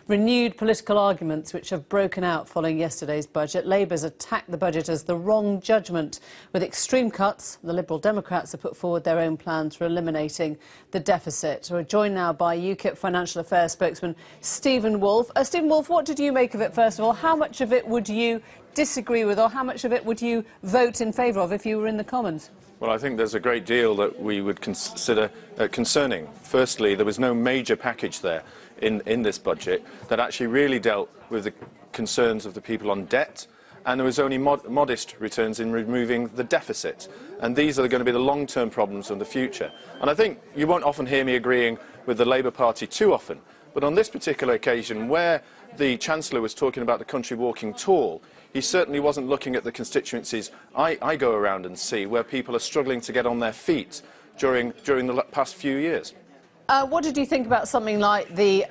renewed political arguments which have broken out following yesterday's budget. Labour's attacked the budget as the wrong judgment. With extreme cuts, the Liberal Democrats have put forward their own plans for eliminating the deficit. We're joined now by UKIP Financial Affairs spokesman Steven Woolfe. Steven Woolfe, what did you make of it, first of all? How much of it would you disagree with, or how much of it would you vote in favour of if you were in the Commons? Well, I think there's a great deal that we would consider concerning. Firstly, there was no major package there in this budget that actually really dealt with the concerns of the people on debt, and there was only modest returns in removing the deficit. And these are going to be the long-term problems of the future. And I think you won't often hear me agreeing with the Labour Party too often, but on this particular occasion, where the Chancellor was talking about the country walking tall, he certainly wasn't looking at the constituencies I go around and see, where people are struggling to get on their feet during the past few years. What did you think about something like the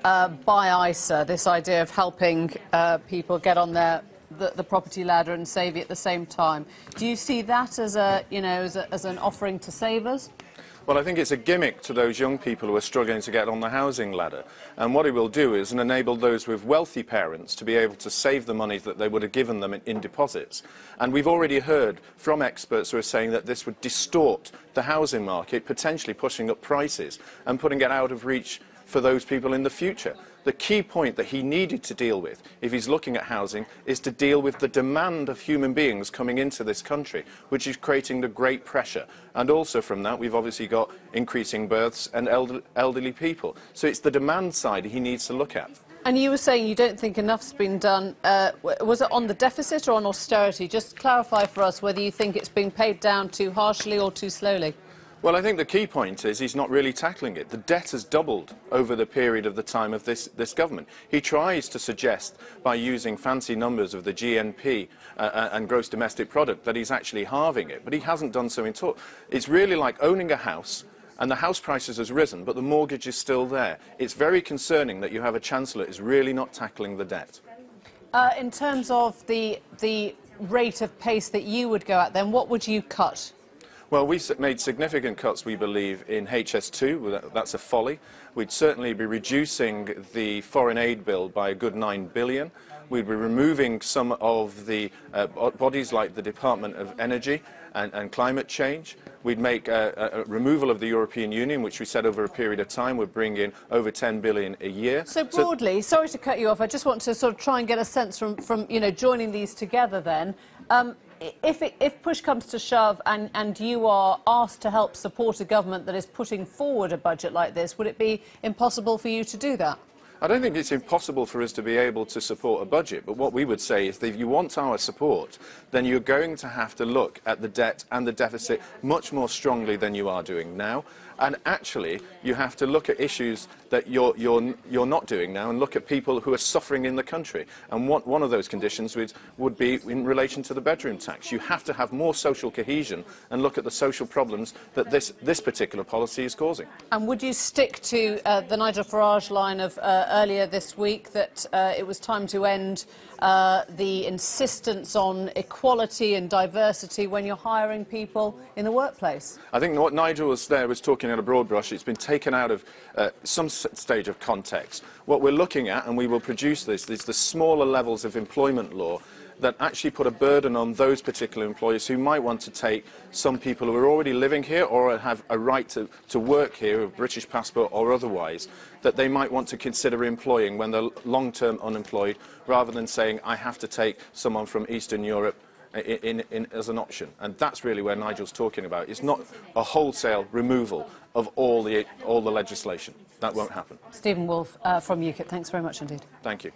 Buy ISA, this idea of helping people get on the property ladder and save at the same time? Do you see that as as an offering to savers? Well, I think it's a gimmick to those young people who are struggling to get on the housing ladder. And what it will do is enable those with wealthy parents to be able to save the money that they would have given them in deposits. And we've already heard from experts who are saying that this would distort the housing market, potentially pushing up prices and putting it out of reach for those people in the future. The key point that he needed to deal with, if he's looking at housing, is to deal with the demand of human beings coming into this country, which is creating the great pressure. And also from that, we've obviously got increasing births and elderly people. So it's the demand side he needs to look at. And you were saying you don't think enough's been done. Was it on the deficit or on austerity? Just clarify for us whether you think it's being paid down too harshly or too slowly. Well, I think the key point is he's not really tackling it. The debt has doubled over the period of the time of this government. He tries to suggest, by using fancy numbers of the GNP and gross domestic product, that he's actually halving it, but he hasn't done so in talk. It's really like owning a house, and the house prices has risen, but the mortgage is still there. It's very concerning that you have a Chancellor who's really not tackling the debt. In terms of the rate of pace that you would go at, then what would you cut? Well, we made significant cuts, we believe, in HS2. That's a folly. We'd certainly be reducing the foreign aid bill by a good $9 billion. We'd be removing some of the bodies like the Department of Energy and Climate Change. We'd make a removal of the European Union, which we said over a period of time would bring in over $10 billion a year. So broadly, sorry to cut you off, I just want to sort of try and get a sense from joining these together then. If push comes to shove and you are asked to help support a government that is putting forward a budget like this, would it be impossible for you to do that? I don't think it's impossible for us to be able to support a budget, but what we would say is that if you want our support, then you're going to have to look at the debt and the deficit much more strongly than you are doing now. And actually, you have to look at issues that you're not doing now and look at people who are suffering in the country. And one of those conditions would be in relation to the bedroom tax. You have to have more social cohesion and look at the social problems that this particular policy is causing. And would you stick to the Nigel Farage line of earlier this week that it was time to end the insistence on equality and diversity when you're hiring people in the workplace? I think what Nigel was talking at a broad brush. It's been taken out of some stage of context. What we're looking at, and we will produce this, is the smaller levels of employment law that actually put a burden on those particular employers who might want to take some people who are already living here or have a right to work here, a British passport or otherwise, that they might want to consider employing when they're long-term unemployed, rather than saying, I have to take someone from Eastern Europe as an option. And that's really where Nigel's talking about. It's not a wholesale removal of all the legislation. That won't happen. Steven Woolfe from UKIP, thanks very much indeed. Thank you.